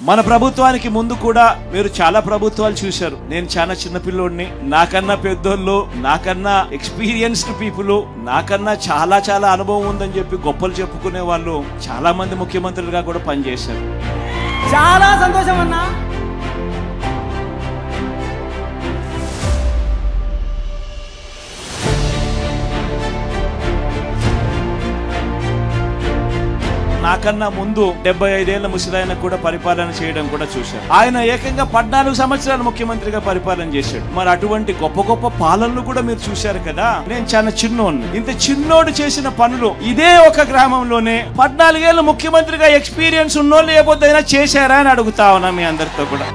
మన ప్రభుత్వానికి ముందు కూడా మీరు చాలా ప్రభుత్వాలు చూశారు. నేను చాలా చిన్నపిల్లోడిని, నాకన్నా పెద్దోళ్ళు, నాకన్నా ఎక్స్పీరియన్స్డ్ పీపుల్, నాకన్నా చాలా చాలా అనుభవం ఉందని చెప్పి గొప్పలు చెప్పుకునే వాళ్ళు చాలా మంది ముఖ్యమంత్రులుగా కూడా పనిచేశారు. చాలా సంతోషం అన్నా. నాకన్నా ముందు 75 ఏళ్ల ముసలాయన కూడా పరిపాలన చేయడం కూడా చూశారు. ఆయన ఏకంగా 14 సంవత్సరాలు ముఖ్యమంత్రిగా పరిపాలన చేశాడు. మరి అటువంటి గొప్ప గొప్ప పాలనలు కూడా మీరు చూశారు కదా. నేను చాలా చిన్నోడిని, ఇంత చిన్నోడు చేసిన పనులు ఇదే ఒక గ్రామంలోనే 14 ఏళ్ళు ముఖ్యమంత్రిగా ఎక్స్పీరియన్స్ ఉన్నోళ్ళు ఏ పొద్దైనా చేశారా అని అడుగుతా ఉన్నా మీ అందరితో కూడా.